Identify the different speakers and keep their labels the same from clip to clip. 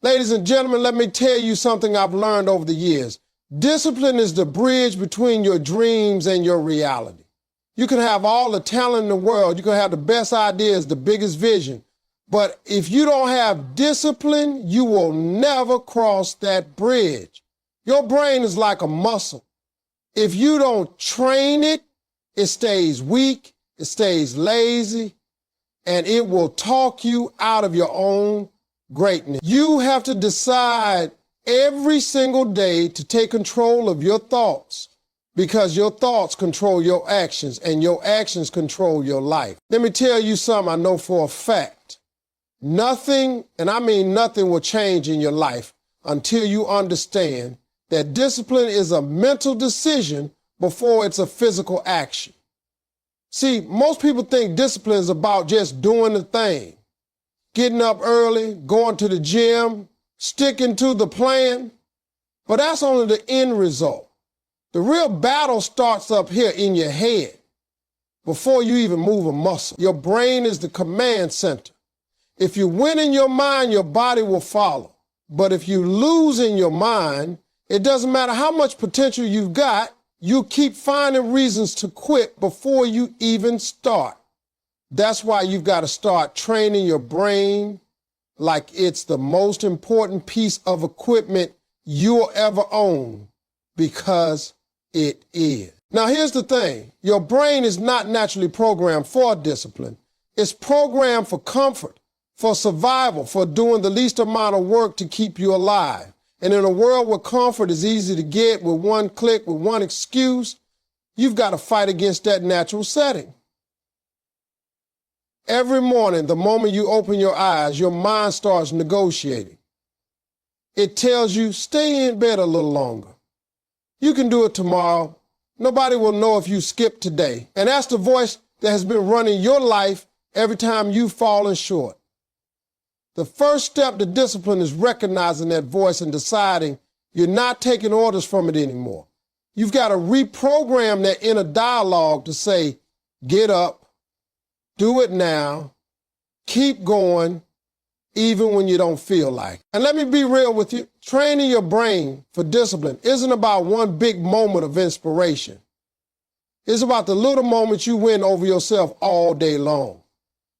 Speaker 1: Ladies and gentlemen, let me tell you something I've learned over the years. Discipline is the bridge between your dreams and your reality. You can have all the talent in the world. You can have the best ideas, the biggest vision. But if you don't have discipline, you will never cross that bridge. Your brain is like a muscle. If you don't train it, it stays weak, it stays lazy, and it will talk you out of your own greatness. You have to decide every single day to take control of your thoughts, because your thoughts control your actions and your actions control your life. Let me tell you something I know for a fact. Nothing, and I mean nothing, will change in your life until you understand that discipline is a mental decision before it's a physical action. See, most people think discipline is about just doing the thing, getting up early, going to the gym, sticking to the plan, but that's only the end result. The real battle starts up here in your head before you even move a muscle. Your brain is the command center. If you win in your mind, your body will follow. But if you lose in your mind, it doesn't matter how much potential you've got, you keep finding reasons to quit before you even start. That's why you've got to start training your brain like it's the most important piece of equipment you'll ever own, because it is. Now, here's the thing. Your brain is not naturally programmed for discipline. It's programmed for comfort, for survival, for doing the least amount of work to keep you alive. And in a world where comfort is easy to get with one click, with one excuse, you've got to fight against that natural setting. Every morning, the moment you open your eyes, your mind starts negotiating. It tells you, stay in bed a little longer. You can do it tomorrow. Nobody will know if you skipped today. And that's the voice that has been running your life every time you've fallen short. The first step to discipline is recognizing that voice and deciding you're not taking orders from it anymore. You've got to reprogram that inner dialogue to say, get up, do it now, keep going, even when you don't feel like it. And let me be real with you. Training your brain for discipline isn't about one big moment of inspiration. It's about the little moments you win over yourself all day long.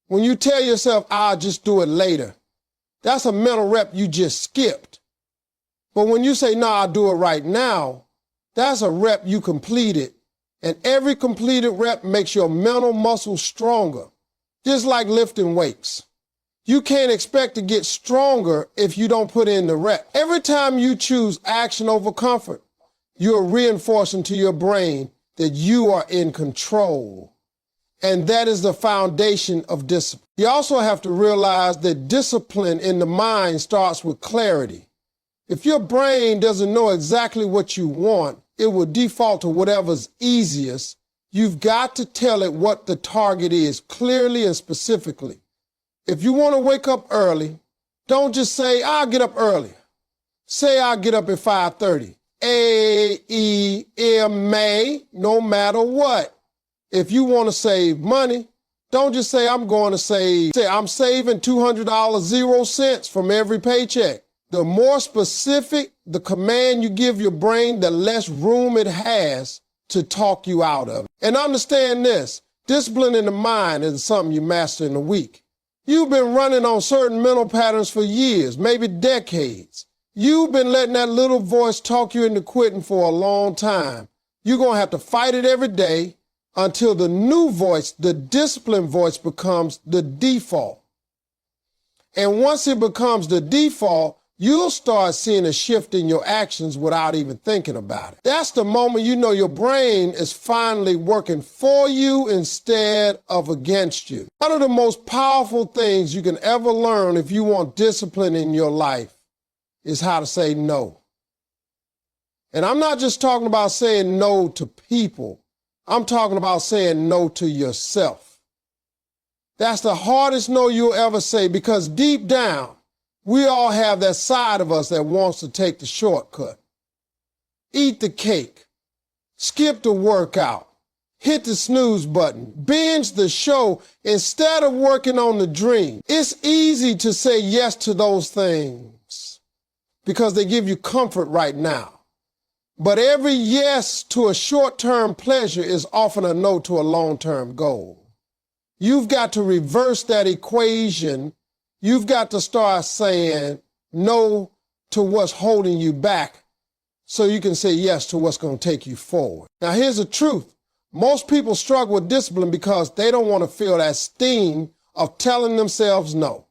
Speaker 1: When you tell yourself, I'll just do it later, that's a mental rep you just skipped. But when you say, no, I'll do it right now, that's a rep you completed. And every completed rep makes your mental muscle stronger, just like lifting weights. You can't expect to get stronger if you don't put in the rep. Every time you choose action over comfort, you're reinforcing to your brain that you are in control. And that is the foundation of discipline. You also have to realize that discipline in the mind starts with clarity. If your brain doesn't know exactly what you want, it will default to whatever's easiest. You've got to tell it what the target is clearly and specifically. If you want to wake up early, don't just say, I'll get up early. Say, I'll get up at 5:30. A-E-M-A, no matter what. If you want to save money, don't just say, I'm going to save. Say, I'm saving $200, 0 cents from every paycheck. The more specific the command you give your brain, the less room it has to talk you out of it. And understand this, discipline in the mind isn't something you master in a week. You've been running on certain mental patterns for years, maybe decades. You've been letting that little voice talk you into quitting for a long time. You're going to have to fight it every day until the new voice, the disciplined voice, becomes the default. And once it becomes the default, you'll start seeing a shift in your actions without even thinking about it. That's the moment you know your brain is finally working for you instead of against you. One of the most powerful things you can ever learn if you want discipline in your life is how to say no. And I'm not just talking about saying no to people. I'm talking about saying no to yourself. That's the hardest no you'll ever say, because deep down, we all have that side of us that wants to take the shortcut. Eat the cake, skip the workout, hit the snooze button, binge the show instead of working on the dream. It's easy to say yes to those things. because they give you comfort right now. But every yes to a short-term pleasure is often a no to a long-term goal. You've got to reverse that equation. You've got to start saying no to what's holding you back so you can say yes to what's going to take you forward. Now, here's the truth. Most people struggle with discipline because they don't want to feel that sting of telling themselves no.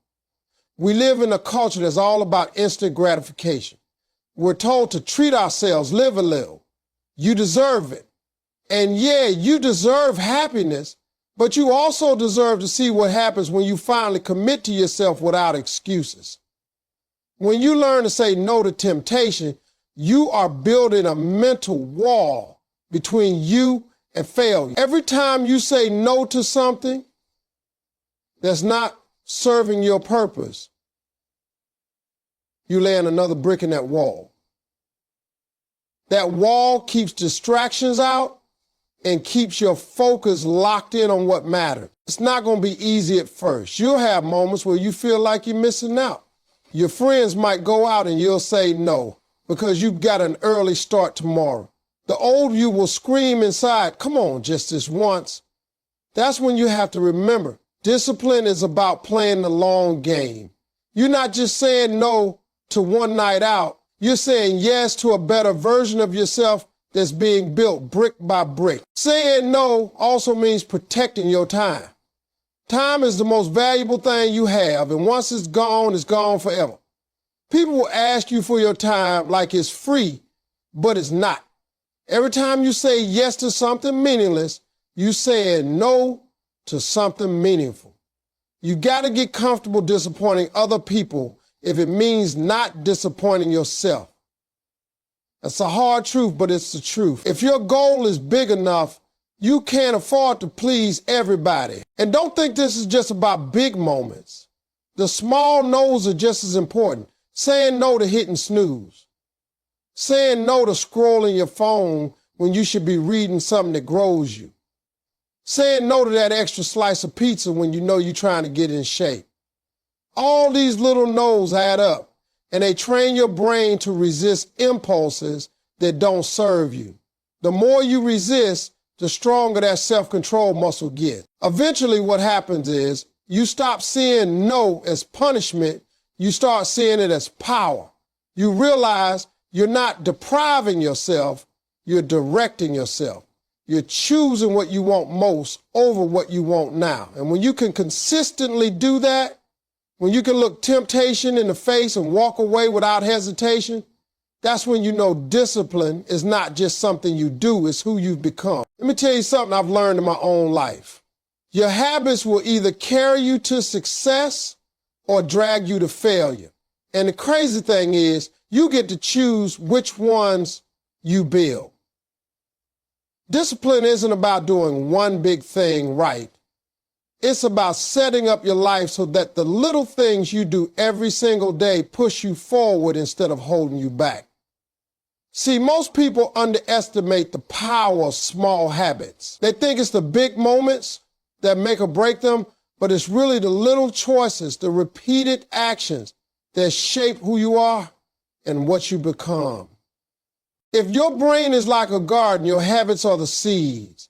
Speaker 1: We live in a culture that's all about instant gratification. We're told to treat ourselves, live a little. You deserve it. And yeah, you deserve happiness, but you also deserve to see what happens when you finally commit to yourself without excuses. When you learn to say no to temptation, you are building a mental wall between you and failure. Every time you say no to something that's not serving your purpose, you laying another brick in that wall. That wall keeps distractions out and keeps your focus locked in on what matters. It's not going to be easy at first. You'll have moments where you feel like you're missing out. Your friends might go out and you'll say no because you've got an early start tomorrow. The old you will scream inside, come on, just this once. That's when you have to remember, discipline is about playing the long game. You're not just saying no to one night out. You're saying yes to a better version of yourself that's being built brick by brick. Saying no also means protecting your time. Time is the most valuable thing you have, and once it's gone forever. People will ask you for your time like it's free, but it's not. Every time you say yes to something meaningless, you're saying no to something meaningful. You got to get comfortable disappointing other people if it means not disappointing yourself. That's a hard truth, but it's the truth. If your goal is big enough, you can't afford to please everybody. And don't think this is just about big moments. The small no's are just as important. Saying no to hitting snooze. Saying no to scrolling your phone when you should be reading something that grows you. Saying no to that extra slice of pizza when you know you're trying to get in shape. All these little no's add up, and they train your brain to resist impulses that don't serve you. The more you resist, the stronger that self-control muscle gets. Eventually what happens is you stop seeing no as punishment, you start seeing it as power. You realize you're not depriving yourself, you're directing yourself. You're choosing what you want most over what you want now. And when you can consistently do that, when you can look temptation in the face and walk away without hesitation, that's when you know discipline is not just something you do, it's who you've become. Let me tell you something I've learned in my own life. Your habits will either carry you to success or drag you to failure. And the crazy thing is, you get to choose which ones you build. Discipline isn't about doing one big thing right. It's about setting up your life so that the little things you do every single day push you forward instead of holding you back. See, most people underestimate the power of small habits. They think it's the big moments that make or break them, but it's really the little choices, the repeated actions that shape who you are and what you become. If your brain is like a garden, your habits are the seeds.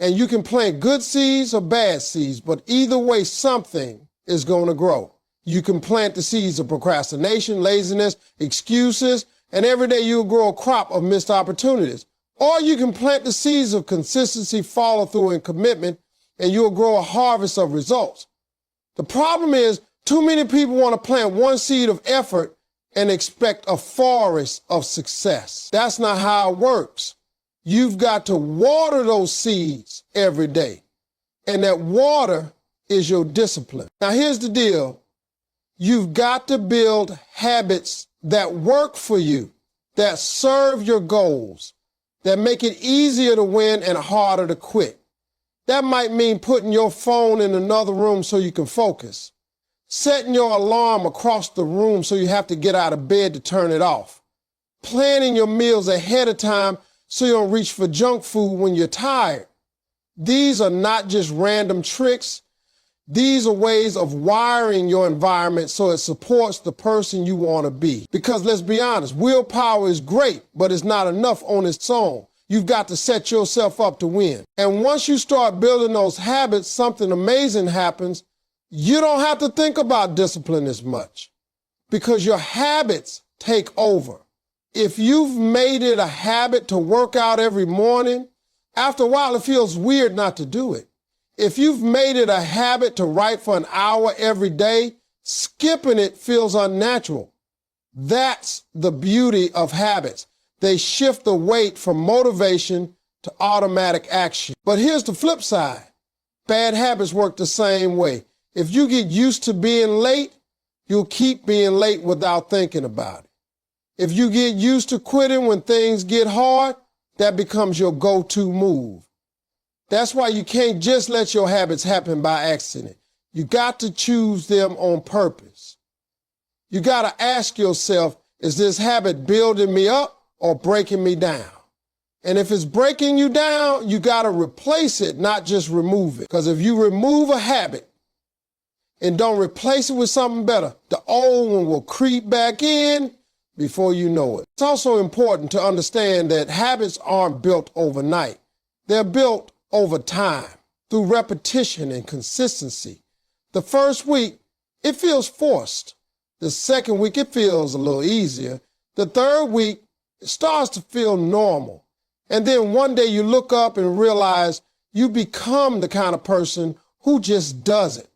Speaker 1: And you can plant good seeds or bad seeds, but either way, something is going to grow. You can plant the seeds of procrastination, laziness, excuses, and every day you'll grow a crop of missed opportunities. Or you can plant the seeds of consistency, follow through, and commitment, and you'll grow a harvest of results. The problem is, too many people want to plant one seed of effort and expect a forest of success. That's not how it works. You've got to water those seeds every day. And that water is your discipline. Now, here's the deal. You've got to build habits that work for you, that serve your goals, that make it easier to win and harder to quit. That might mean putting your phone in another room so you can focus, setting your alarm across the room so you have to get out of bed to turn it off, planning your meals ahead of time so you don't reach for junk food when you're tired. These are not just random tricks. These are ways of wiring your environment so it supports the person you want to be. Because let's be honest, willpower is great, but it's not enough on its own. You've got to set yourself up to win. And once you start building those habits, something amazing happens. You don't have to think about discipline as much because your habits take over. If you've made it a habit to work out every morning, after a while it feels weird not to do it. If you've made it a habit to write for an hour every day, skipping it feels unnatural. That's the beauty of habits. They shift the weight from motivation to automatic action. But here's the flip side. Bad habits work the same way. If you get used to being late, you'll keep being late without thinking about it. If you get used to quitting when things get hard, that becomes your go-to move. That's why you can't just let your habits happen by accident. You got to choose them on purpose. You got to ask yourself, is this habit building me up or breaking me down? And if it's breaking you down, you got to replace it, not just remove it. Because if you remove a habit and don't replace it with something better, the old one will creep back in before you know it. It's also important to understand that habits aren't built overnight. They're built over time through repetition and consistency. The first week, it feels forced. The second week, it feels a little easier. The third week, it starts to feel normal. And then one day you look up and realize you become the kind of person who just does it.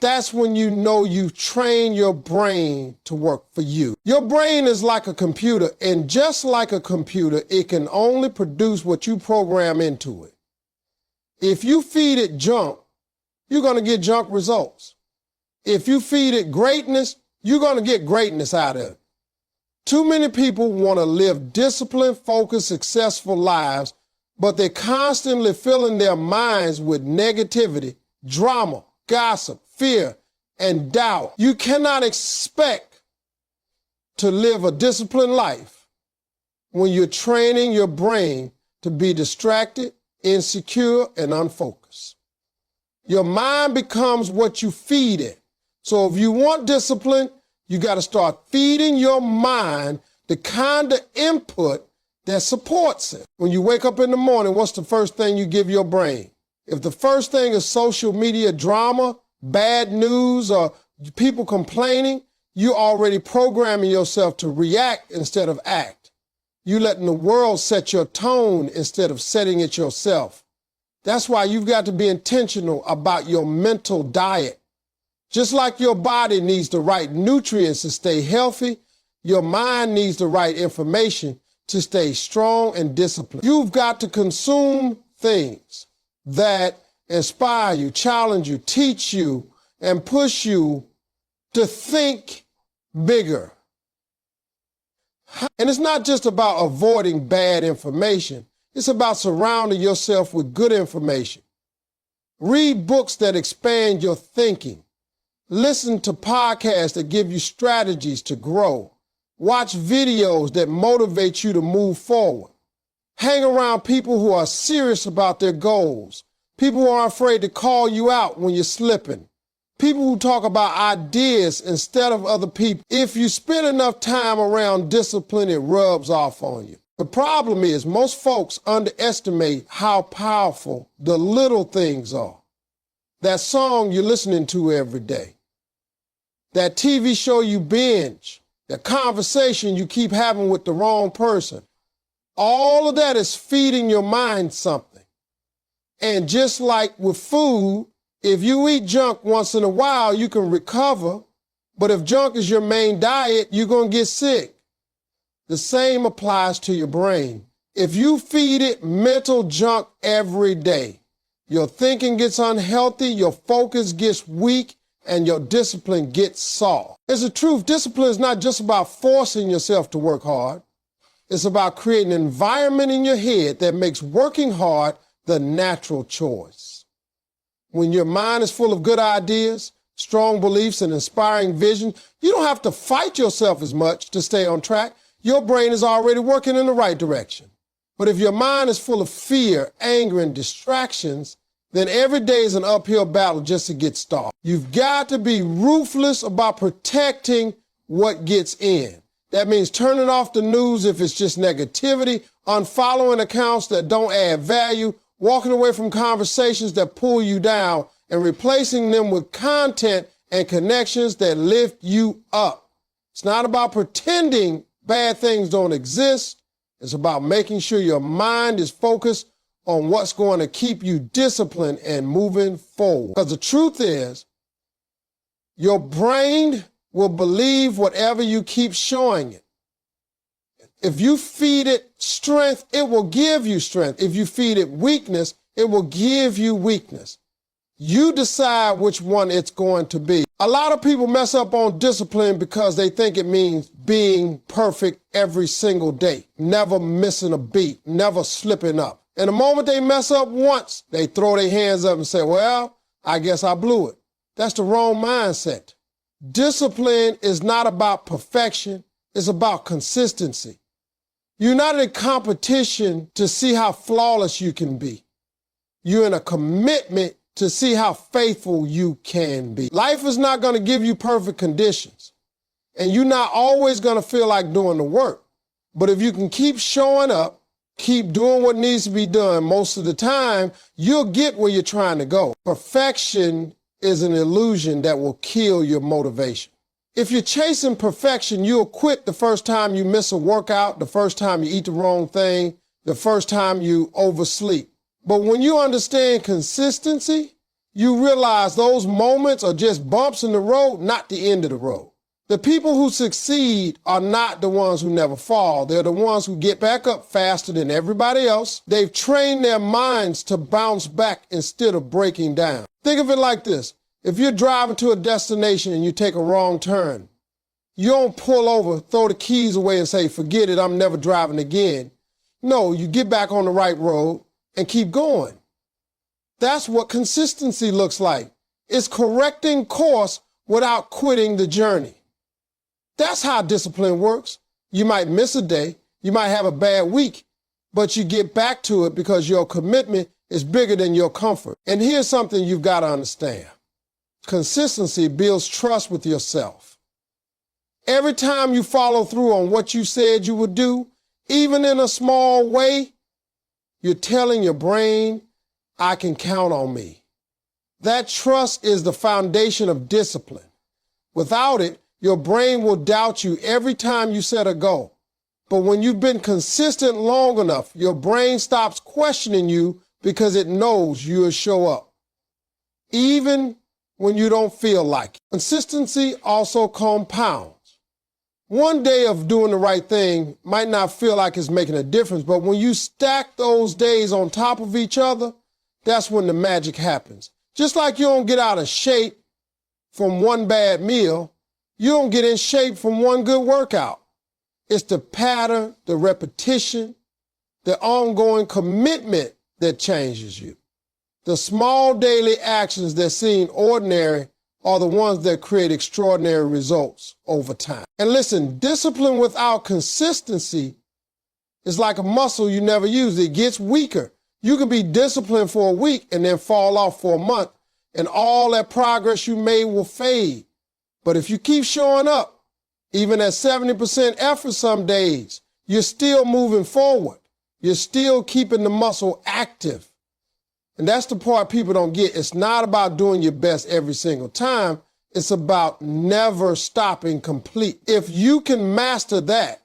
Speaker 1: That's when you know you've trained your brain to work for you. Your brain is like a computer, and just like a computer, it can only produce what you program into it. If you feed it junk, you're going to get junk results. If you feed it greatness, you're going to get greatness out of it. Too many people want to live disciplined, focused, successful lives, but they're constantly filling their minds with negativity, drama, gossip, fear, and doubt. You cannot expect to live a disciplined life when you're training your brain to be distracted, insecure, and unfocused. Your mind becomes what you feed it. So if you want discipline, you got to start feeding your mind the kind of input that supports it. When you wake up in the morning, what's the first thing you give your brain? If the first thing is social media drama, bad news, or people complaining, you're already programming yourself to react instead of act. You're letting the world set your tone instead of setting it yourself. That's why you've got to be intentional about your mental diet. Just like your body needs the right nutrients to stay healthy, your mind needs the right information to stay strong and disciplined. You've got to consume things that inspire you, challenge you, teach you, and push you to think bigger. And it's not just about avoiding bad information. It's about surrounding yourself with good information. Read books that expand your thinking. Listen to podcasts that give you strategies to grow. Watch videos that motivate you to move forward. Hang around people who are serious about their goals. People who aren't afraid to call you out when you're slipping. People who talk about ideas instead of other people. If you spend enough time around discipline, it rubs off on you. The problem is most folks underestimate how powerful the little things are. That song you're listening to every day. That TV show you binge. That conversation you keep having with the wrong person. All of that is feeding your mind something. And just like with food, if you eat junk once in a while, you can recover. But if junk is your main diet, you're going to get sick. The same applies to your brain. If you feed it mental junk every day, your thinking gets unhealthy, your focus gets weak, and your discipline gets soft. It's the truth. Discipline is not just about forcing yourself to work hard. It's about creating an environment in your head that makes working hard the natural choice. When your mind is full of good ideas, strong beliefs, and inspiring vision, you don't have to fight yourself as much to stay on track. Your brain is already working in the right direction. But if your mind is full of fear, anger, and distractions, then every day is an uphill battle just to get started. You've got to be ruthless about protecting what gets in. That means turning off the news if it's just negativity, unfollowing accounts that don't add value, walking away from conversations that pull you down, and replacing them with content and connections that lift you up. It's not about pretending bad things don't exist. It's about making sure your mind is focused on what's going to keep you disciplined and moving forward. Because the truth is, your brain will believe whatever you keep showing it. If you feed it strength, it will give you strength. If you feed it weakness, it will give you weakness. You decide which one it's going to be. A lot of people mess up on discipline because they think it means being perfect every single day, never missing a beat, never slipping up. And the moment they mess up once, they throw their hands up and say, well, I guess I blew it. That's the wrong mindset. Discipline is not about perfection. It's about consistency. You're not in a competition to see how flawless you can be. You're in a commitment to see how faithful you can be. Life is not going to give you perfect conditions, and you're not always going to feel like doing the work. But if you can keep showing up, keep doing what needs to be done most of the time, you'll get where you're trying to go. Perfection is an illusion that will kill your motivation. If you're chasing perfection, you'll quit the first time you miss a workout, the first time you eat the wrong thing, the first time you oversleep. But when you understand consistency, you realize those moments are just bumps in the road, not the end of the road. The people who succeed are not the ones who never fall. They're the ones who get back up faster than everybody else. They've trained their minds to bounce back instead of breaking down. Think of it like this. If you're driving to a destination and you take a wrong turn, you don't pull over, throw the keys away and say, forget it, I'm never driving again. No, you get back on the right road and keep going. That's what consistency looks like. It's correcting course without quitting the journey. That's how discipline works. You might miss a day, you might have a bad week, but you get back to it because your commitment is bigger than your comfort. And here's something you've got to understand. Consistency builds trust with yourself. Every time you follow through on what you said you would do, even in a small way, you're telling your brain, I can count on me. That trust is the foundation of discipline. Without it, your brain will doubt you every time you set a goal. But when you've been consistent long enough, your brain stops questioning you because it knows you'll show up, even when you don't feel like it. Consistency also compounds. One day of doing the right thing might not feel like it's making a difference, but when you stack those days on top of each other, that's when the magic happens. Just like you don't get out of shape from one bad meal, you don't get in shape from one good workout. It's the pattern, the repetition, the ongoing commitment that changes you. The small daily actions that seem ordinary are the ones that create extraordinary results over time. And listen, discipline without consistency is like a muscle you never use. It gets weaker. You can be disciplined for a week and then fall off for a month, and all that progress you made will fade. But if you keep showing up, even at 70% effort some days, you're still moving forward. You're still keeping the muscle active. And that's the part people don't get. It's not about doing your best every single time. It's about never stopping complete. If you can master that,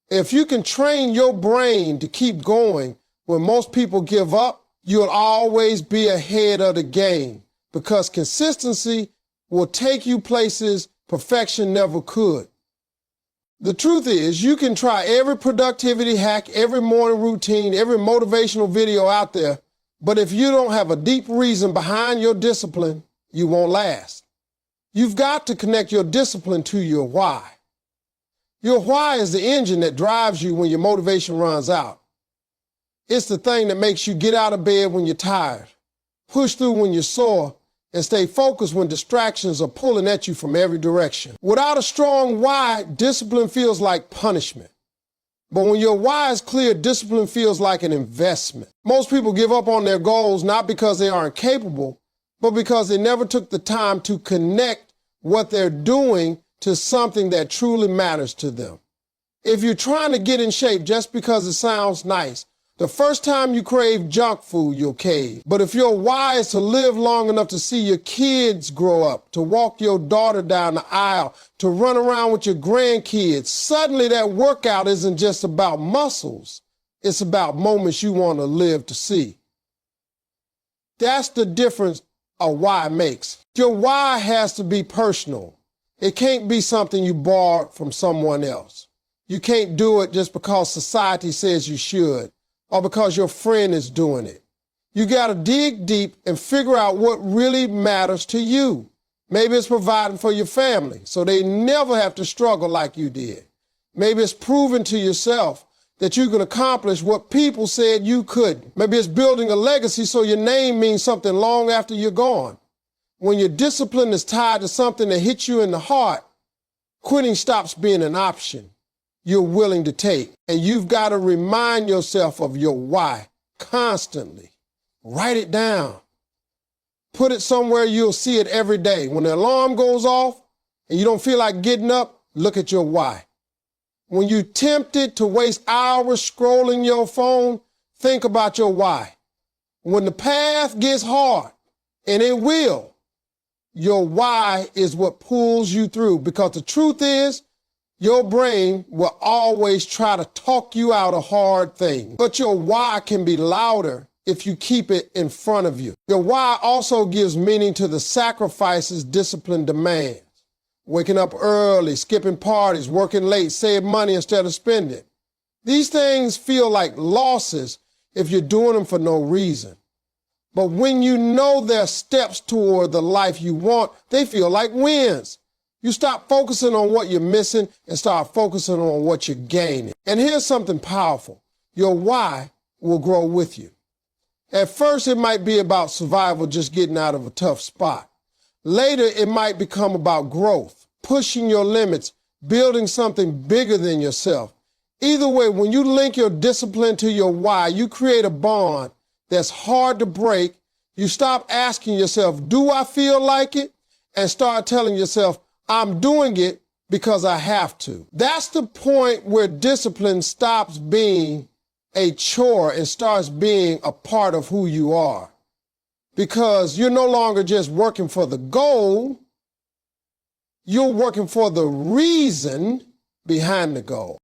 Speaker 1: if you can train your brain to keep going when most people give up, you'll always be ahead of the game, because consistency will take you places perfection never could. The truth is, you can try every productivity hack, every morning routine, every motivational video out there, but if you don't have a deep reason behind your discipline, you won't last. You've got to connect your discipline to your why. Your why is the engine that drives you when your motivation runs out. It's the thing that makes you get out of bed when you're tired, push through when you're sore, and stay focused when distractions are pulling at you from every direction. Without a strong why, discipline feels like punishment. But when your why is clear, discipline feels like an investment. Most people give up on their goals not because they aren't capable, but because they never took the time to connect what they're doing to something that truly matters to them. If you're trying to get in shape just because it sounds nice, the first time you crave junk food, you'll cave. But if your why is to live long enough to see your kids grow up, to walk your daughter down the aisle, to run around with your grandkids, suddenly that workout isn't just about muscles. It's about moments you want to live to see. That's the difference a why makes. Your why has to be personal. It can't be something you borrowed from someone else. You can't do it just because society says you should, or because your friend is doing it. You got to dig deep and figure out what really matters to you. Maybe it's providing for your family so they never have to struggle like you did. Maybe it's proving to yourself that you can accomplish what people said you couldn't. Maybe it's building a legacy so your name means something long after you're gone. When your discipline is tied to something that hits you in the heart, quitting stops being an option you're willing to take. And you've got to remind yourself of your why constantly. Write it down. Put it somewhere you'll see it every day. When the alarm goes off and you don't feel like getting up, look at your why. When you're tempted to waste hours scrolling your phone, think about your why. When the path gets hard, and it will, your why is what pulls you through, because the truth is, your brain will always try to talk you out of hard things. But your why can be louder if you keep it in front of you. Your why also gives meaning to the sacrifices discipline demands. Waking up early, skipping parties, working late, save money instead of spending. These things feel like losses if you're doing them for no reason. But when you know they're steps toward the life you want, they feel like wins. You stop focusing on what you're missing and start focusing on what you're gaining. And here's something powerful. Your why will grow with you. At first, it might be about survival, just getting out of a tough spot. Later, it might become about growth, pushing your limits, building something bigger than yourself. Either way, when you link your discipline to your why, you create a bond that's hard to break. You stop asking yourself, do I feel like it? And start telling yourself, I'm doing it because I have to. That's the point where discipline stops being a chore and starts being a part of who you are. Because you're no longer just working for the goal, you're working for the reason behind the goal.